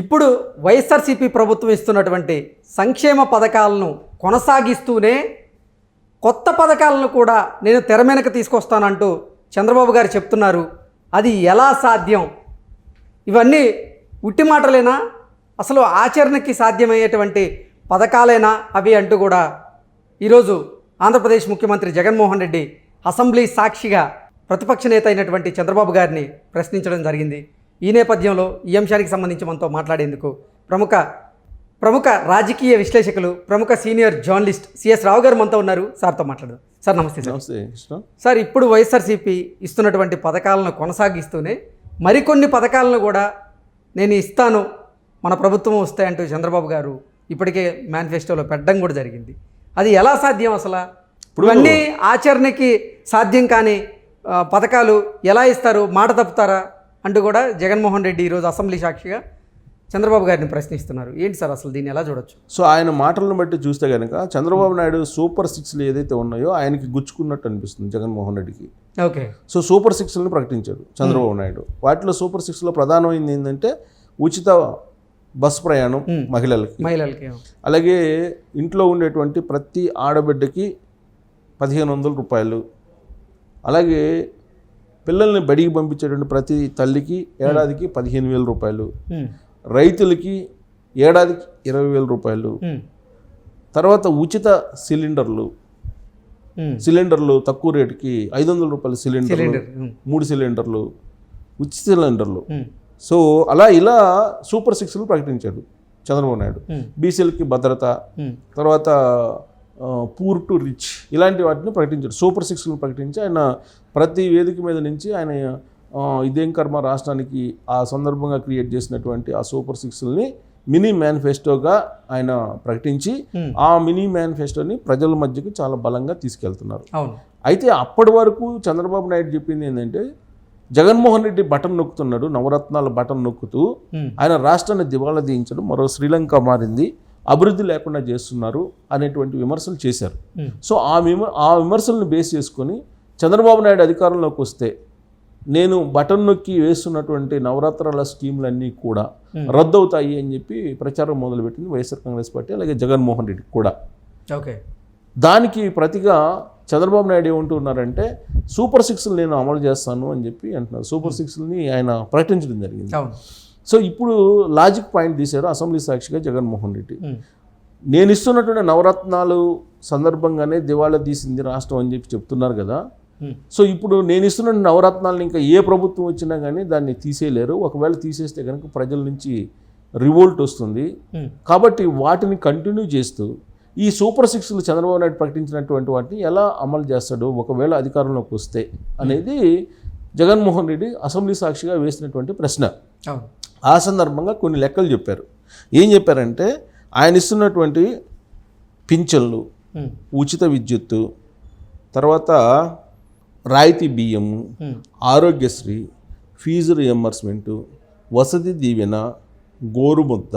ఇప్పుడు వైఎస్ఆర్సీపీ ప్రభుత్వం ఇస్తున్నటువంటి సంక్షేమ పథకాలను కొనసాగిస్తూనే కొత్త పథకాలను కూడా నేను తెర మీదకు తీసుకొస్తానంటూ చంద్రబాబు గారు చెప్తున్నారు. అది ఎలా సాధ్యం? ఇవన్నీ ఉట్టి మాటలేనా? అసలు ఆచరణకి సాధ్యమయ్యేటువంటి పథకాలేనా అవి అంటూ కూడా ఈరోజు ఆంధ్రప్రదేశ్ ముఖ్యమంత్రి జగన్మోహన్ రెడ్డి అసెంబ్లీ సాక్షిగా ప్రతిపక్ష నేత అయినటువంటి చంద్రబాబు గారిని ప్రశ్నించడం జరిగింది. ఈ నేపథ్యంలో ఈ అంశానికి సంబంధించి మనతో మాట్లాడేందుకు ప్రముఖ రాజకీయ విశ్లేషకులు, ప్రముఖ సీనియర్ జర్నలిస్ట్ సిఎస్ రావు గారు మనతో ఉన్నారు. సార్తో మాట్లాడదాం. సార్ నమస్తే. నమస్తే సార్, ఇప్పుడు వైఎస్ఆర్సీపీ ఇస్తున్నటువంటి పథకాలను కొనసాగిస్తూనే మరికొన్ని పథకాలను కూడా నేను ఇస్తాను, మన ప్రభుత్వం వస్తాయంటూ చంద్రబాబు గారు ఇప్పటికే మేనిఫెస్టోలో పెట్టడం కూడా జరిగింది. అది ఎలా సాధ్యం? అసలు ఇవన్నీ ఆచరణకి సాధ్యం కాని పథకాలు ఎలా ఇస్తారు? మాట తప్పుతారా అంటూ కూడా జగన్మోహన్ రెడ్డి ఈరోజు అసెంబ్లీ సాక్షిగా చంద్రబాబు గారిని ప్రశ్నిస్తున్నారు. ఏంటి సార్ అసలు దీన్ని ఎలా చూడొచ్చు? సో ఆయన మాటలను బట్టి చూస్తే కనుక చంద్రబాబు నాయుడు సూపర్ సిక్స్లు ఏదైతే ఉన్నాయో ఆయనకి గుచ్చుకున్నట్టు అనిపిస్తుంది జగన్మోహన్ రెడ్డికి. ఓకే. సో సూపర్ సిక్స్లను ప్రకటించాడు చంద్రబాబు నాయుడు. వాటిలో సూపర్ సిక్స్లో ప్రధానమైంది ఏంటంటే ఉచిత బస్ ప్రయాణం మహిళలకి, అలాగే ఇంట్లో ఉండేటువంటి ప్రతి ఆడబిడ్డకి 1500 రూపాయలు, అలాగే పిల్లల్ని బడికి పంపించేటువంటి ప్రతి తల్లికి ఏడాదికి 15,000 రూపాయలు, రైతులకి ఏడాదికి 20,000 రూపాయలు, తర్వాత ఉచిత సిలిండర్లు తక్కువ రేటుకి 500 రూపాయల సిలిండర్లు, 3 సిలిండర్లు, ఉచిత సిలిండర్లు. సో ఇలా సూపర్ సిక్స్లు ప్రకటించాడు చంద్రబాబు నాయుడు. బీసీలకి భద్రత, తర్వాత పూర్ టు రిచ్, ఇలాంటి వాటిని ప్రకటించాడు. సూపర్ సిక్స్లను ప్రకటించి ఆయన ప్రతి వేదిక మీద నుంచి ఆయన ఇదేం కర్మ రాష్ట్రానికి ఆ సందర్భంగా క్రియేట్ చేసినటువంటి ఆ సూపర్ సిక్స్ని మినీ మేనిఫెస్టోగా ఆయన ప్రకటించి ఆ మినీ మేనిఫెస్టోని ప్రజల మధ్యకి చాలా బలంగా తీసుకెళ్తున్నారు. అయితే అప్పటి వరకు చంద్రబాబు నాయుడు చెప్పింది ఏంటంటే జగన్మోహన్ రెడ్డి బటన్ నొక్కుతున్నాడు, నవరత్నాల బటన్ నొక్కుతూ ఆయన రాష్ట్రాన్ని దివాళా తీయించడం, మరో శ్రీలంక మారింది, అభివృద్ధి లేకుండా చేస్తున్నారు అనేటువంటి విమర్శలు చేశారు. సో ఆ విమర్శలను బేస్ చేసుకొని చంద్రబాబు నాయుడు అధికారంలోకి వస్తే నేను బటన్ నొక్కి వేస్తున్నటువంటి నవరాత్రాల స్కీములన్నీ కూడా రద్దు అవుతాయి అని చెప్పి ప్రచారం మొదలుపెట్టింది వైఎస్ఆర్ కాంగ్రెస్ పార్టీ, అలాగే జగన్మోహన్ రెడ్డి కూడా. ఓకే. దానికి ప్రతిగా చంద్రబాబు నాయుడు ఏమంటున్నారంటే సూపర్ సిక్స్లు నేను అమలు చేస్తాను అని చెప్పి అంటున్నారు. సూపర్ సిక్స్ని ఆయన ప్రకటించడం జరిగింది. సో ఇప్పుడు లాజిక్ పాయింట్ తీశారు అసెంబ్లీ సాక్షిగా జగన్మోహన్ రెడ్డి. నేను ఇస్తున్నటువంటి నవరత్నాలు సందర్భంగానే దివాళా తీసింది రాష్ట్రం అని చెప్పి చెప్తున్నారు కదా. సో ఇప్పుడు నేను ఇస్తున్న నవరత్నాలను ఇంకా ఏ ప్రభుత్వం వచ్చినా కానీ దాన్ని తీసేయలేరు. ఒకవేళ తీసేస్తే కనుక ప్రజల నుంచి రివోల్ట్ వస్తుంది. కాబట్టి వాటిని కంటిన్యూ చేస్తూ ఈ సూపర్ సిక్స్లు చంద్రబాబు నాయుడు ప్రకటించినటువంటి వాటిని ఎలా అమలు చేస్తాడు ఒకవేళ అధికారంలోకి వస్తే అనేది జగన్మోహన్ రెడ్డి అసెంబ్లీ సాక్షిగా వేసినటువంటి ప్రశ్న. ఆ సందర్భంగా కొన్ని లెక్కలు చెప్పారు. ఏం చెప్పారంటే ఆయన ఇస్తున్నటువంటి పింఛన్లు, ఉచిత విద్యుత్తు, తర్వాత రాయితీ బియ్యము, ఆరోగ్యశ్రీ, ఫీజు రియంబర్స్మెంటు, వసతి దీవెన, గోరుముద్ద,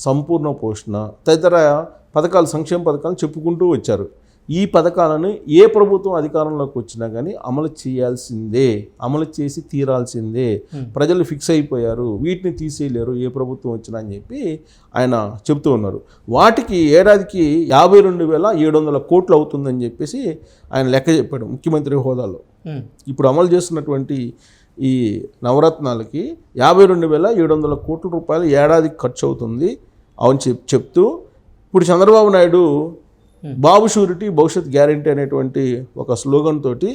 సంపూర్ణ పోషణ తదితర పథకాలు, సంక్షేమ పథకాలు చెప్పుకుంటూ వచ్చారు. ఈ పథకాలను ఏ ప్రభుత్వం అధికారంలోకి వచ్చినా కానీ అమలు చేయాల్సిందే, అమలు చేసి తీరాల్సిందే, ప్రజలు ఫిక్స్ అయిపోయారు, వీటిని తీసేయలేరు ఏ ప్రభుత్వం వచ్చినా అని చెప్పి ఆయన చెబుతూ ఉన్నారు. వాటికి ఏడాదికి 52,700 కోట్లు అవుతుందని చెప్పేసి ఆయన లెక్క చెప్పాడు ముఖ్యమంత్రి హోదాలో. ఇప్పుడు అమలు చేస్తున్నటువంటి ఈ నవరత్నాలకి 52,700 కోట్ల రూపాయలు ఏడాదికి ఖర్చు అవుతుంది అని చెప్తూ ఇప్పుడు చంద్రబాబు నాయుడు బాబు షూరిటీ భవిష్యత్ గ్యారంటీ అనేటువంటి ఒక స్లోగన్ తోటి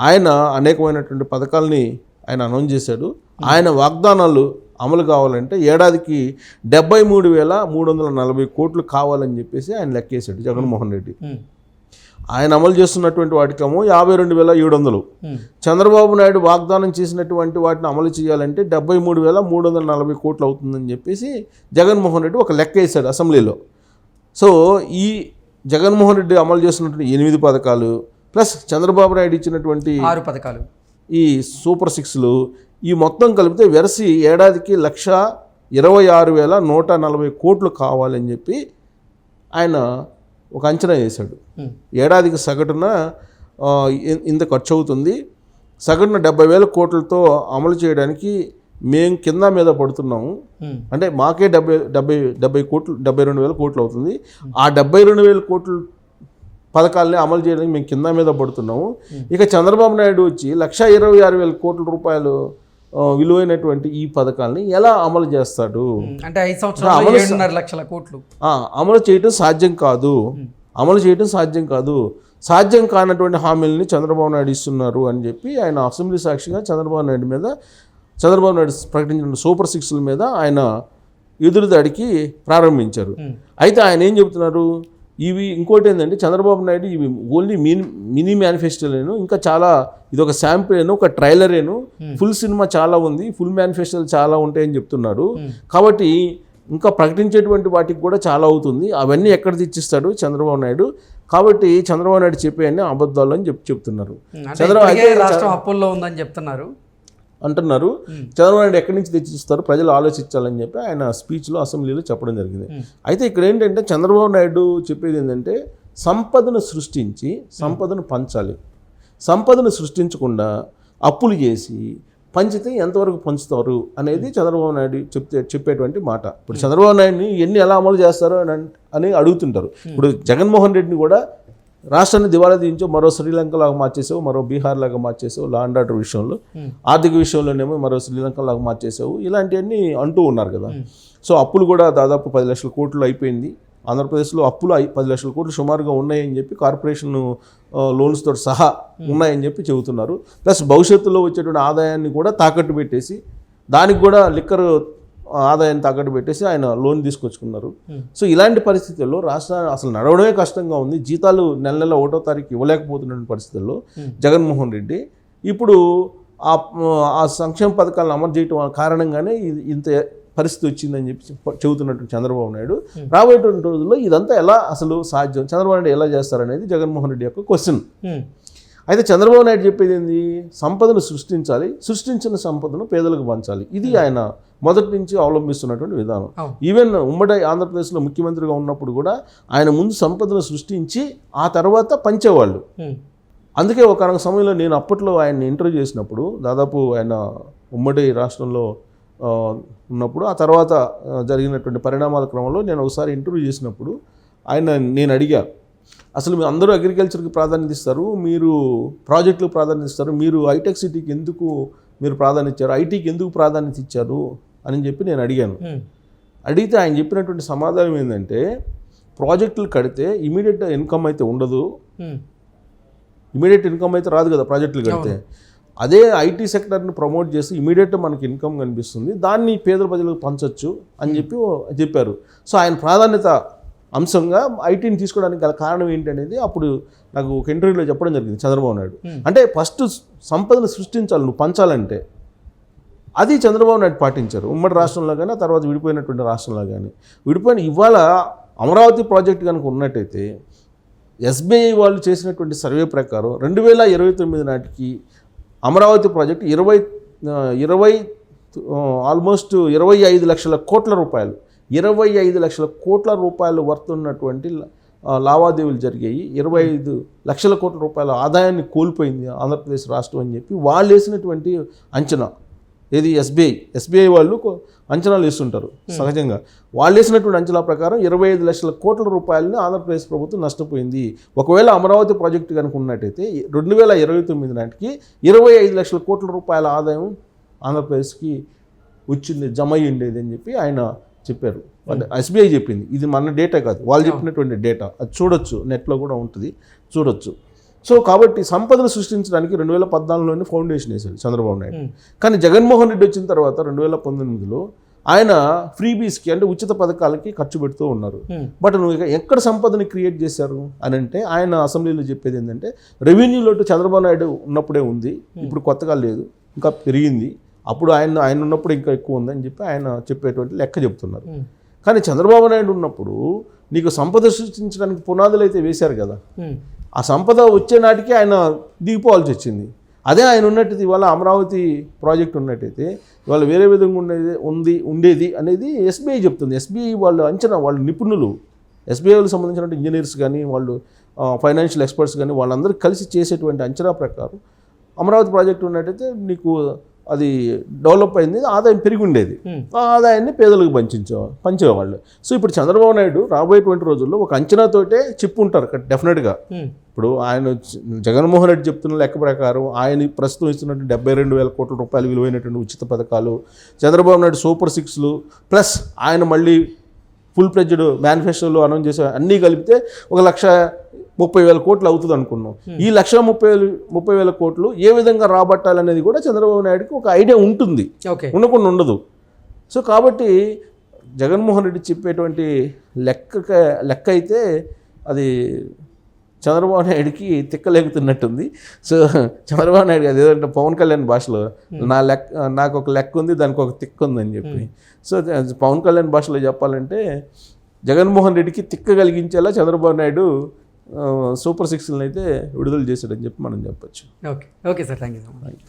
ఆయన అనేకమైనటువంటి పథకాలని ఆయన అనౌన్స్ చేశాడు. ఆయన వాగ్దానాలు అమలు కావాలంటే ఏడాదికి 73,340 కోట్లు కావాలని చెప్పేసి ఆయన లెక్కేశాడు జగన్మోహన్ రెడ్డి. ఆయన అమలు చేస్తున్నటువంటి వాటికేమో 52,700. చంద్రబాబు నాయుడు వాగ్దానం చేసినటువంటి వాటిని అమలు చేయాలంటే 73,340 కోట్లు అవుతుందని చెప్పేసి జగన్మోహన్ రెడ్డి ఒక లెక్క వేశాడు అసెంబ్లీలో. సో ఈ జగన్మోహన్ రెడ్డి అమలు చేస్తున్నటువంటి 8 పథకాలు ప్లస్ చంద్రబాబు నాయుడు ఇచ్చినటువంటి 6 పథకాలు, ఈ సూపర్ సిక్స్లు, ఈ మొత్తం కలిపితే వెరసి ఏడాదికి 126,140 కోట్లు కావాలని చెప్పి ఆయన ఒక అంచనా వేశాడు. ఏడాదికి సగటున ఇంత ఖర్చు అవుతుంది, సగటున 70,000 కోట్లతో అమలు చేయడానికి మేము కింద మీద పడుతున్నాము, అంటే మాకే 72,000 కోట్లు అవుతుంది. ఆ 72,000 కోట్లు పథకాలని అమలు చేయడానికి మేము కింద మీద పడుతున్నాము. ఇక చంద్రబాబు నాయుడు వచ్చి 126,000 కోట్ల రూపాయలు విలువైనటువంటి ఈ పథకాలని ఎలా అమలు చేస్తాడు? అంటే 5 సంవత్సరాలు 7.5 లక్షల కోట్లు అమలు చేయటం సాధ్యం కాదు. సాధ్యం కానటువంటి హామీలని చంద్రబాబు నాయుడు ఇస్తున్నారు అని చెప్పి ఆయన అసెంబ్లీ సాక్షిగా చంద్రబాబు నాయుడు ప్రకటించిన సూపర్ 6ల మీద ఆయన ఎదురుదాడికి ప్రారంభించారు. అయితే ఆయన ఏం చెబుతున్నారు, ఇవి ఇంకోటి ఏంటంటే చంద్రబాబు నాయుడు ఇవి ఓన్లీ మినీ మేనిఫెస్టోలేను, ఇంకా చాలా ఇది ఒక శాంపిల్, ఒక ట్రైలరేను, ఫుల్ సినిమా చాలా ఉంది, ఫుల్ మేనిఫెస్టోలు చాలా ఉంటాయని చెప్తున్నారు. కాబట్టి ఇంకా ప్రకటించేటువంటి వాటికి కూడా చాలా అవుతుంది. అవన్నీ ఎక్కడ తెచ్చిస్తాడు చంద్రబాబు నాయుడు? కాబట్టి చంద్రబాబు నాయుడు చెప్పేవన్నీ అబద్ధాలు అని చెప్తున్నారు. రాష్ట్రం అప్పుల్లో ఉందని చెప్తున్నారు అంటున్నారు. చంద్రబాబు నాయుడు ఎక్కడి నుంచి తెచ్చిస్తారు, ప్రజలు ఆలోచించాలని చెప్పి ఆయన స్పీచ్లో అసెంబ్లీలో చెప్పడం జరిగింది. అయితే ఇక్కడ ఏంటంటే చంద్రబాబు నాయుడు చెప్పేది ఏంటంటే సంపదను సృష్టించి సంపదను పంచాలి. సంపదను సృష్టించకుండా అప్పులు చేసి పంచితే ఎంతవరకు పంచుతారు అనేది చంద్రబాబు నాయుడు చెప్పేటువంటి మాట. ఇప్పుడు చంద్రబాబు నాయుడిని ఎన్ని ఎలా అమలు చేస్తారు అని అడుగుతుంటారు. ఇప్పుడు జగన్మోహన్ రెడ్డిని కూడా రాష్ట్రాన్ని దివాళా తీయించో మరో శ్రీలంక లాగా మార్చేసావు, మరో బీహార్ లాగా మార్చేసావు, లా అండ్ ఆర్డర్ విషయంలో, ఆర్థిక విషయంలోనేమో మరో శ్రీలంక లాగా మార్చేసావు, ఇలాంటివన్నీ అంటూ ఉన్నారు కదా. సో అప్పులు కూడా దాదాపు 10 లక్షల కోట్లు అయిపోయింది. ఆంధ్రప్రదేశ్లో అప్పులు 10 లక్షల కోట్లు సుమారుగా ఉన్నాయని చెప్పి కార్పొరేషన్ లోన్స్తో సహా ఉన్నాయని చెప్పి చెబుతున్నారు. ప్లస్ భవిష్యత్తులో వచ్చేటువంటి ఆదాయాన్ని కూడా తాకట్టు పెట్టేసి, దానికి కూడా లిక్కర్ ఆదాయాన్ని తాకట్టు పెట్టేసి ఆయన లోన్ తీసుకొచ్చుకున్నారు. సో ఇలాంటి పరిస్థితుల్లో రాష్ట్రాన్ని అసలు నడవడమే కష్టంగా ఉంది. జీతాలు నెల 1వ తారీఖు ఇవ్వలేకపోతున్న పరిస్థితుల్లో జగన్మోహన్ రెడ్డి ఇప్పుడు ఆ సంక్షేమ పథకాలను అమలు చేయటం కారణంగానే ఇంత పరిస్థితి వచ్చిందని చెప్పి చెబుతున్నట్టు చంద్రబాబు నాయుడు. రాబోయేటువంటి రోజుల్లో ఇదంతా ఎలా అసలు సాధ్యం, చంద్రబాబు నాయుడు ఎలా చేస్తారనేది జగన్మోహన్ రెడ్డి యొక్క క్వశ్చన్. అయితే చంద్రబాబు నాయుడు చెప్పేది ఏంది, సంపదను సృష్టించాలి, సృష్టించిన సంపదను పేదలకు పంచాలి. ఇది ఆయన మొదటి నుంచి అవలంబిస్తున్నటువంటి విధానం. ఈవెన్ ఉమ్మడి ఆంధ్రప్రదేశ్లో ముఖ్యమంత్రిగా ఉన్నప్పుడు కూడా ఆయన ముందు సంపదను సృష్టించి ఆ తర్వాత పంచేవాళ్ళు. అందుకే ఒకనొక సమయంలో నేను అప్పట్లో ఆయన్ని ఇంటర్వ్యూ చేసినప్పుడు, దాదాపు ఆయన ఉమ్మడి రాష్ట్రంలో ఉన్నప్పుడు, ఆ తర్వాత జరిగినటువంటి పరిణామాల క్రమంలో నేను ఒకసారి ఇంటర్వ్యూ చేసినప్పుడు నేను అడిగా, అసలు మీరు అందరూ అగ్రికల్చర్కి ప్రాధాన్యత ఇస్తారు, మీరు ప్రాజెక్టులకు ప్రాధాన్యత ఇస్తారు, మీరు హైటెక్ సిటీకి ఎందుకు మీరు ప్రాధాన్యత ఇచ్చారు, ఐటీకి ఎందుకు ప్రాధాన్యత ఇచ్చారు అని చెప్పి నేను అడిగాను. అడిగితే ఆయన చెప్పినటువంటి సమాధానం ఏంటంటే, ప్రాజెక్టులు కడితే ఇమీడియట్ ఇన్కమ్ అయితే ఉండదు, ఇమీడియట్ ఇన్కమ్ అయితే రాదు కదా ప్రాజెక్టులు కడితే. అదే ఐటీ సెక్టర్ని ప్రమోట్ చేసి ఇమీడియట్ మనకి ఇన్కమ్ కనిపిస్తుంది, దాన్ని పేద ప్రజలకు పంచవచ్చు అని చెప్పారు. సో ఆయన ప్రాధాన్యత అంశంగా ఐటీని తీసుకోవడానికి గల కారణం ఏంటనేది అప్పుడు నాకు ఒక ఇంటర్వ్యూలో చెప్పడం జరిగింది చంద్రబాబు నాయుడు. అంటే ఫస్ట్ సంపదను సృష్టించాలి, నువ్వు పంచాలంటే. అది చంద్రబాబు నాయుడు పాటించారు ఉమ్మడి రాష్ట్రంలో కానీ, ఆ తర్వాత విడిపోయినటువంటి రాష్ట్రంలో కానీ. ఇవాళ అమరావతి ప్రాజెక్టు కనుక ఉన్నట్టయితే ఎస్బీఐ వాళ్ళు చేసినటువంటి సర్వే ప్రకారం 2029 నాటికి అమరావతి ప్రాజెక్టు ఆల్మోస్ట్ 25 లక్షల కోట్ల రూపాయలు 25 లక్షల కోట్ల రూపాయలు వర్త్ ఉన్నటువంటి లావాదేవీలు జరిగాయి. 25 లక్షల కోట్ల రూపాయల ఆదాయాన్ని కోల్పోయింది ఆంధ్రప్రదేశ్ రాష్ట్రం అని చెప్పి వాళ్ళు వేసినటువంటి అంచనా. ఏది ఎస్బీఐ వాళ్ళు అంచనాలు వేస్తుంటారు సహజంగా. వాళ్ళు వేసినటువంటి అంచనా ప్రకారం 25 లక్షల కోట్ల రూపాయలని ఆంధ్రప్రదేశ్ ప్రభుత్వం నష్టపోయింది. ఒకవేళ అమరావతి ప్రాజెక్టు కనుక ఉన్నట్టయితే 2029 నాటికి 25 లక్షల కోట్ల రూపాయల ఆదాయం ఆంధ్రప్రదేశ్కి వచ్చింది, జమ అయ్యి ఉండేది అని చెప్పి ఆయన చెప్పారు. ఎస్బీఐ చెప్పింది. ఇది మన డేటా కాదు, వాళ్ళు చెప్పినటువంటి డేటా. అది చూడొచ్చు, నెట్లో కూడా ఉంటుంది, చూడొచ్చు. సో కాబట్టి సంపదను సృష్టించడానికి 2014లోనే ఫౌండేషన్ వేశాడు చంద్రబాబు నాయుడు. కానీ జగన్మోహన్ రెడ్డి వచ్చిన తర్వాత 2019లో ఆయన ఫ్రీబీస్కి, అంటే ఉచిత పథకాలకి ఖర్చు పెడుతూ ఉన్నారు. బట్ నువ్వు ఎక్కడ సంపదని క్రియేట్ చేశారు అని అంటే ఆయన అసెంబ్లీలో చెప్పేది ఏంటంటే, రెవెన్యూ లోటు చంద్రబాబు నాయుడు ఉన్నప్పుడే ఉంది, ఇప్పుడు కొత్తగా లేదు, ఇంకా పెరిగింది, అప్పుడు ఆయన ఉన్నప్పుడు ఇంకా ఎక్కువ ఉందని చెప్పి ఆయన చెప్పేటువంటి లెక్క చెప్తున్నారు. కానీ చంద్రబాబు నాయుడు ఉన్నప్పుడు నీకు సంపద సృష్టించడానికి పునాదులు అయితే వేశారు కదా, ఆ సంపద వచ్చే నాటికి ఆయన దిగిపోవాల్సి వచ్చింది. అదే ఆయన ఉన్నట్టయితే ఇవాళ అమరావతి ప్రాజెక్ట్ ఉన్నట్టయితే ఇవాళ వేరే విధంగా ఉండేది అనేది ఎస్బీఐ చెప్తుంది. ఎస్బీఐ వాళ్ళు అంచనా, వాళ్ళు నిపుణులు, ఎస్బీఐ వాళ్ళకి సంబంధించిన ఇంజనీర్స్ కానీ, వాళ్ళు ఫైనాన్షియల్ ఎక్స్పర్ట్స్ కానీ, వాళ్ళందరూ కలిసి చేసేటువంటి అంచనా ప్రకారం అమరావతి ప్రాజెక్టు ఉన్నట్టయితే నీకు అది డెవలప్ అయింది, ఆదాయం పెరిగి ఉండేది. ఆ ఆదాయాన్ని పేదలకు పంచేవాళ్ళు. సో ఇప్పుడు చంద్రబాబు నాయుడు రాబోయేటువంటి రోజుల్లో ఒక అంచనాతోటే చెప్పుంటారు డెఫినెట్గా. ఇప్పుడు ఆయన జగన్మోహన్ రెడ్డి చెప్తున్న లెక్క ప్రకారం ఆయన ప్రస్తుతం ఇస్తున్నట్టు 72,000 కోట్ల రూపాయలు విలువైనటువంటి ఉచిత పథకాలు, చంద్రబాబు నాయుడు సూపర్ సిక్స్లు, ప్లస్ ఆయన మళ్ళీ ఫుల్ ప్లెడ్జ్డ్ మేనిఫెస్టోలో అనౌన్స్ చేసే అన్నీ కలిపితే 1,30,000 కోట్లు అవుతుంది అనుకున్నాం. ఈ 1,30,000 కోట్లు ఏ విధంగా రాబట్టాలనేది కూడా చంద్రబాబు నాయుడుకి ఒక ఐడియా ఉంటుంది, ఉండకుండా ఉండదు. సో కాబట్టి జగన్మోహన్ రెడ్డి చెప్పేటువంటి లెక్క అయితే అది చంద్రబాబు నాయుడికి తిక్కలేగుతున్నట్టుంది. సో చంద్రబాబు నాయుడు అది ఏదంటే పవన్ కళ్యాణ్ భాషలో నాకు ఒక లెక్క ఉంది, దానికి ఒక తిక్క ఉందని చెప్పి. సో పవన్ కళ్యాణ్ భాషలో చెప్పాలంటే జగన్మోహన్ రెడ్డికి తిక్క కలిగించేలా చంద్రబాబు నాయుడు సూపర్ సిక్స్ని అయితే విడుదల చేశాడని చెప్పి మనం చెప్పచ్చు. Okay sir, thank you so much.